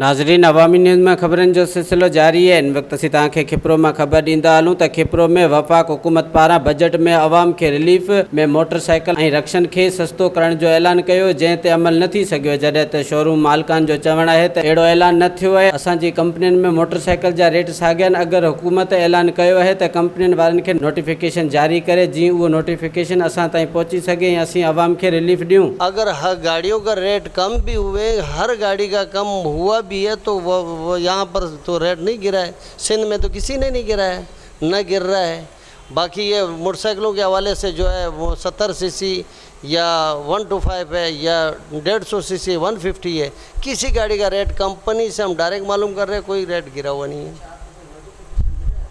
नाज़रीन, अवामी न्यूज़ में ख़बरनि जो सिलसिलो जारी है। इन वक्त असीं तव्हांखे खिपरो में ख़बर ॾींदा हलूं त खिपरो में वफ़ाक़ हुकूमत पारां बजट में अवाम खे रिलीफ में मोटरसाइकिल ऐं रक्षन खे सस्तो करण जो ऐलान कयो, जंहिं ते अमल न थी सघियो, जॾहिं त शोरूम मालिकान जो चवणु आहे त अहिड़ो ऐलान न थियो आहे। असांजी कंपनियुनि में मोटरसाइकिल जा रेट साॻिया आहिनि। अगरि हुकूमत ऐलान कयो आहे त कंपनियुनि वारनि खे नोटिफिकेशन जारी करे, जीअं उहो नोटिफिकेशन असां ताईं पहुची सघे ऐं असीं अवाम खे रिलीफ ॾियूं। अगर हर गाड़ियों का रेट कम भी हुए, हर गाड़ी का कम हुआ भी है तो वो यहाँ पर तो रेट नहीं गिरा है। सिंध में तो किसी ने नहीं गिरा है, न गिर रहा है। बाकी ये मोटरसाइकिलों के हवाले से जो है वो 70 सीसी या 125 है या 150 सीसी 150 है, किसी गाड़ी का रेट कंपनी से हम डायरेक्ट मालूम कर रहे हैं, कोई रेट गिरा हुआ नहीं है।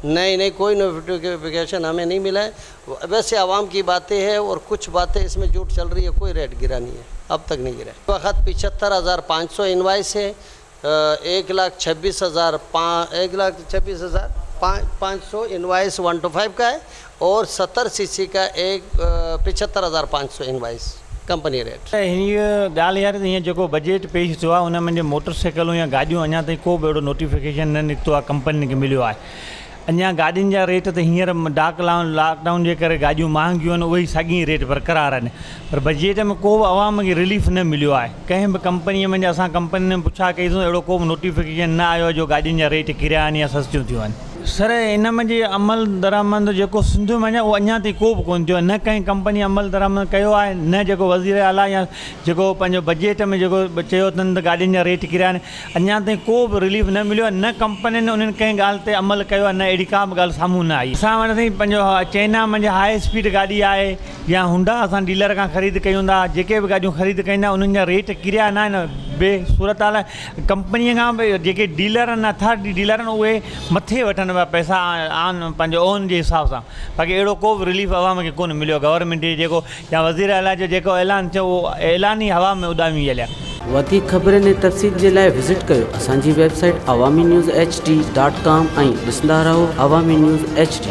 नहीं, कोई नोटिफिकेशन हमें नहीं मिला है। वैसे आवाम की बातें हैं और कुछ बातें इसमें झूठ चल रही है, कोई रेट गिरा नहीं है, अब तक नहीं गिरा है। वक्त 75,500 इनवाइस है, 1,26,500 इनवाइस 125 का है और 70 सीसी का एक 75,500 इनवाइस कंपनी रेट। हीअ ॻाल्हि यार हीअं जेको बजट पेश थियो आहे उन में मोटरसाइकिलूं या गाॾियूं अञा ताईं को बि अहिड़ो नोटिफिकेशन न निकितो आहे कंपनी खे मिलियो आहे। अञा गाॾियुनि जा रेट त हींअर लॉकडाउन जे करे गाॾियूं महांगियूं आहिनि, उहे ई साॻी रेट बरक़रार आहिनि, पर बजट में को बि आवाम खे रिलीफ न मिलियो आहे। कंहिं बि कंपनीअ में असां कंपनी में पुछा कईसीं, अहिड़ो को बि नोटिफिकेशन न आयो आहे जो गाॾियुनि जा रेट किरिया आहिनि या सस्तियूं थियूं आहिनि। सर, इन में जे अमल दरामद जेको सिंध में उहो अञा ताईं को बि कोन थियो आहे, न कंहिं कंपनी अमल दरामद कयो आहे, न जेको वज़ीर आला या जेको पंहिंजो बजट में जेको चयो अथनि त गाॾियुनि जा रेट किरिया आहिनि, अञा ताईं को बि रिलीफ न मिलियो आहे, न कंपनियुनि उन्हनि कंहिं ॻाल्हि ते अमल कयो आहे, न अहिड़ी का बि ॻाल्हि साम्हूं न आई। असां वटि साईं पंहिंजो चाइना में हाई स्पीड गाॾी आहे या हुंडा असां डीलर खां ख़रीद कयूं था, जेके बि गाॾियूं ख़रीद कईंदा उन्हनि जा रेट किरिया न आहिनि। ॿिए सूरत हाल कंपनीअ खां बि जेके डीलर आहिनि, अथार्टी डीलर आहिनि, उहे मथे वठनि पिया पैसा आन पंहिंजो ओन जे हिसाब सां। बाक़ी अहिड़ो को बि रिलीफ अवाम खे कोन मिलियो। गवर्नमेंट जेको या वज़ीर आला जो जेको ऐलान थियो, उहो ऐलान ई हवा में उॾामी हलिया। वधीक ख़बरनि ऐं तफ़सील जे लाइ विज़िट कयो असांजी वेबसाइट awamiNewsHD.com ऐं ॾिसंदा रहो अवामी न्यूज़ HD।